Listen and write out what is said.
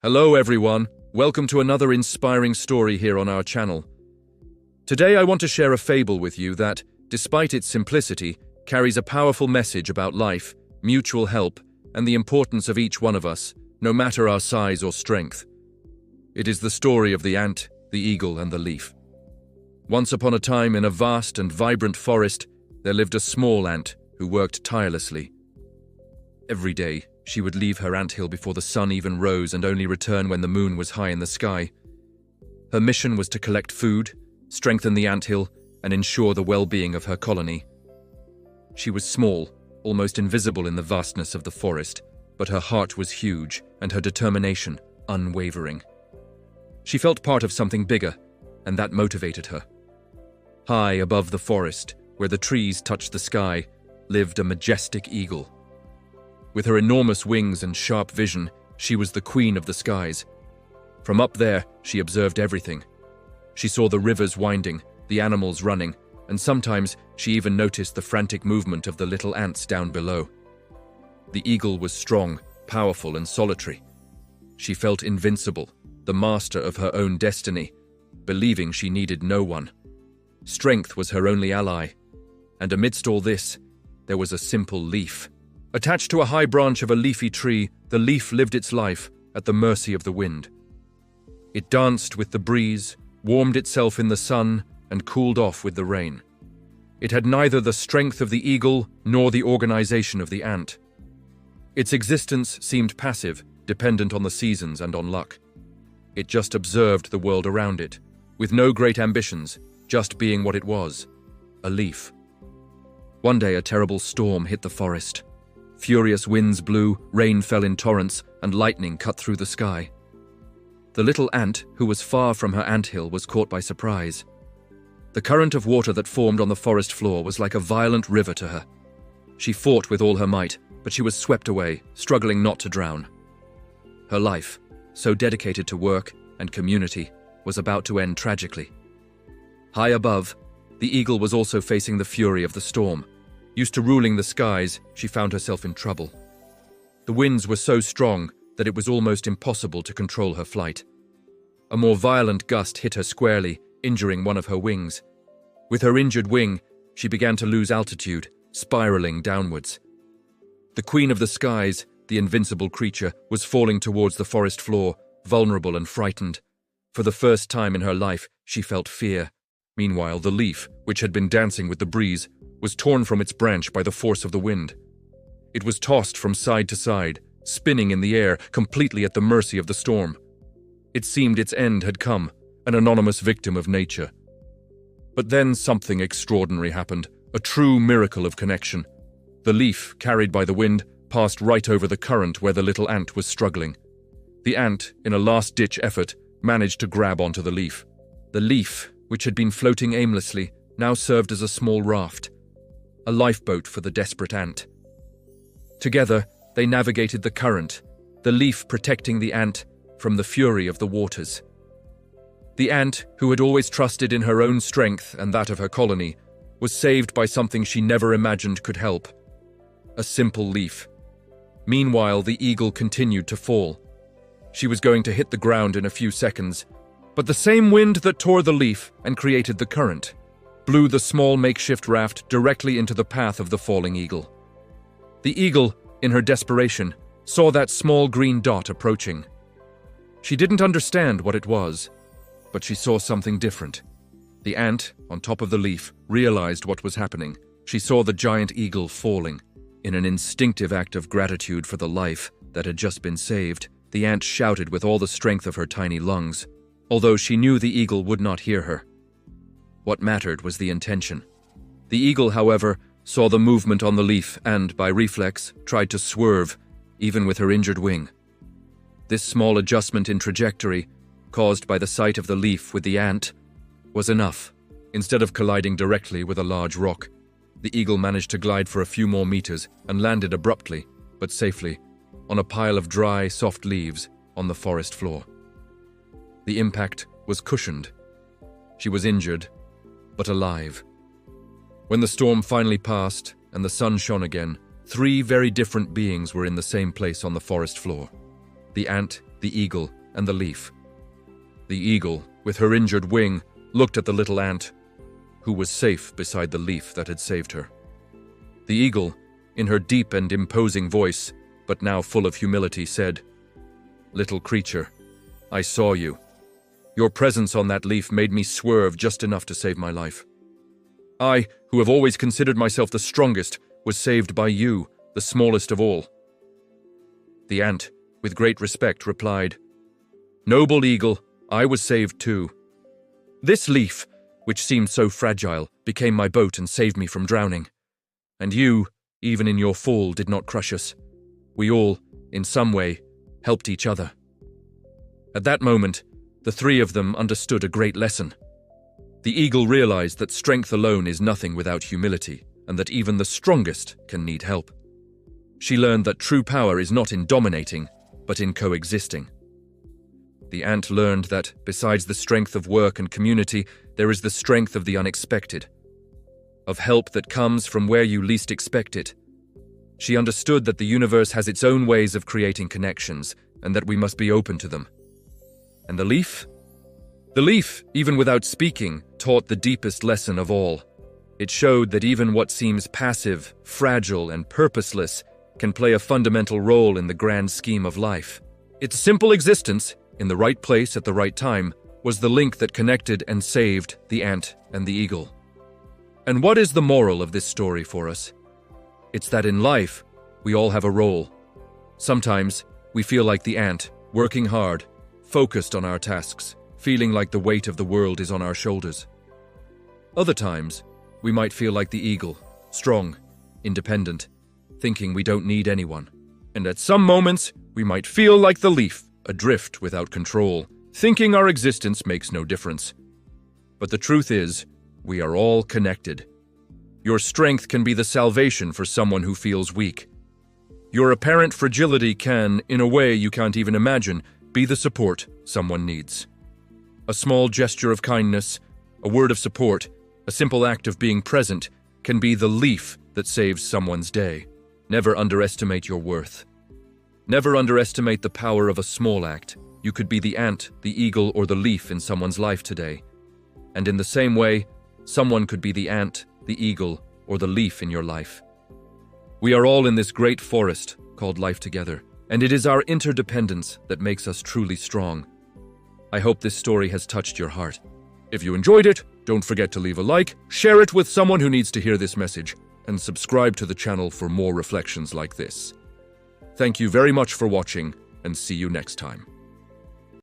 Hello everyone, welcome to another inspiring story here on our channel. Today I want to share a fable with you that, despite its simplicity, carries a powerful message about life, mutual help, and the importance of each one of us, no matter our size or strength. It is the story of the ant, the eagle, and the leaf. Once upon a time, in a vast and vibrant forest, there lived a small ant who worked tirelessly. Every day, she would leave her anthill before the sun even rose and only return when the moon was high in the sky. Her mission was to collect food, strengthen the anthill, and ensure the well-being of her colony. She was small, almost invisible in the vastness of the forest, but her heart was huge and her determination unwavering. She felt part of something bigger, and that motivated her. High above the forest, where the trees touched the sky, lived a majestic eagle. With her enormous wings and sharp vision, she was the queen of the skies. From up there, she observed everything. She saw the rivers winding, the animals running, and sometimes she even noticed the frantic movement of the little ants down below. The eagle was strong, powerful, and solitary. She felt invincible, the master of her own destiny, believing she needed no one. Strength was her only ally, and amidst all this, there was a simple leaf. Attached to a high branch of a leafy tree, the leaf lived its life at the mercy of the wind. It danced with the breeze, warmed itself in the sun, and cooled off with the rain. It had neither the strength of the eagle nor the organization of the ant. Its existence seemed passive, dependent on the seasons and on luck. It just observed the world around it, with no great ambitions, just being what it was, a leaf. One day a terrible storm hit the forest. Furious winds blew, rain fell in torrents, and lightning cut through the sky. The little ant, who was far from her anthill, was caught by surprise. The current of water that formed on the forest floor was like a violent river to her. She fought with all her might, but she was swept away, struggling not to drown. Her life, so dedicated to work and community, was about to end tragically. High above, the eagle was also facing the fury of the storm. Used to ruling the skies, she found herself in trouble. The winds were so strong that it was almost impossible to control her flight. A more violent gust hit her squarely, injuring one of her wings. With her injured wing, she began to lose altitude, spiraling downwards. The queen of the skies, the invincible creature, was falling towards the forest floor, vulnerable and frightened. For the first time in her life, she felt fear. Meanwhile, the leaf, which had been dancing with the breeze, was torn from its branch by the force of the wind. It was tossed from side to side, spinning in the air, completely at the mercy of the storm. It seemed its end had come, an anonymous victim of nature. But then something extraordinary happened, a true miracle of connection. The leaf, carried by the wind, passed right over the current where the little ant was struggling. The ant, in a last-ditch effort, managed to grab onto the leaf. The leaf, which had been floating aimlessly, now served as a small raft, a lifeboat for the desperate ant. Together, they navigated the current, the leaf protecting the ant from the fury of the waters. The ant, who had always trusted in her own strength and that of her colony, was saved by something she never imagined could help: a simple leaf. Meanwhile, the eagle continued to fall. She was going to hit the ground in a few seconds, but the same wind that tore the leaf and created the current blew the small makeshift raft directly into the path of the falling eagle. The eagle, in her desperation, saw that small green dot approaching. She didn't understand what it was, but she saw something different. The ant, on top of the leaf, realized what was happening. She saw the giant eagle falling. In an instinctive act of gratitude for the life that had just been saved, the ant shouted with all the strength of her tiny lungs, although she knew the eagle would not hear her. What mattered was the intention. The eagle, however, saw the movement on the leaf and, by reflex, tried to swerve, even with her injured wing. This small adjustment in trajectory, caused by the sight of the leaf with the ant, was enough. Instead of colliding directly with a large rock, the eagle managed to glide for a few more meters and landed abruptly, but safely, on a pile of dry, soft leaves on the forest floor. The impact was cushioned. She was injured, but alive. When the storm finally passed and the sun shone again, three very different beings were in the same place on the forest floor. The ant, the eagle, and the leaf. The eagle, with her injured wing, looked at the little ant, who was safe beside the leaf that had saved her. The eagle, in her deep and imposing voice, but now full of humility, said, "Little creature, I saw you. Your presence on that leaf made me swerve just enough to save my life. I, who have always considered myself the strongest, was saved by you, the smallest of all." The ant, with great respect, replied, "Noble eagle, I was saved too. This leaf, which seemed so fragile, became my boat and saved me from drowning. And you, even in your fall, did not crush us. We all, in some way, helped each other." At that moment, the three of them understood a great lesson. The eagle realized that strength alone is nothing without humility, and that even the strongest can need help. She learned that true power is not in dominating, but in coexisting. The ant learned that, besides the strength of work and community, there is the strength of the unexpected, of help that comes from where you least expect it. She understood that the universe has its own ways of creating connections, and that we must be open to them. And the leaf? The leaf, even without speaking, taught the deepest lesson of all. It showed that even what seems passive, fragile, and purposeless can play a fundamental role in the grand scheme of life. Its simple existence, in the right place at the right time, was the link that connected and saved the ant and the eagle. And what is the moral of this story for us? It's that in life, we all have a role. Sometimes, we feel like the ant, working hard, focused on our tasks, feeling like the weight of the world is on our shoulders. Other times, we might feel like the eagle, strong, independent, thinking we don't need anyone. And at some moments, we might feel like the leaf, adrift without control, thinking our existence makes no difference. But the truth is, we are all connected. Your strength can be the salvation for someone who feels weak. Your apparent fragility can, in a way you can't even imagine, be the support someone needs. A small gesture of kindness, a word of support, a simple act of being present can be the leaf that saves someone's day. Never underestimate your worth. Never underestimate the power of a small act. You could be the ant, the eagle, or the leaf in someone's life today. And in the same way, someone could be the ant, the eagle, or the leaf in your life. We are all in this great forest called life together, and it is our interdependence that makes us truly strong. I hope this story has touched your heart. If you enjoyed it, don't forget to leave a like, share it with someone who needs to hear this message, and subscribe to the channel for more reflections like this. Thank you very much for watching, and see you next time.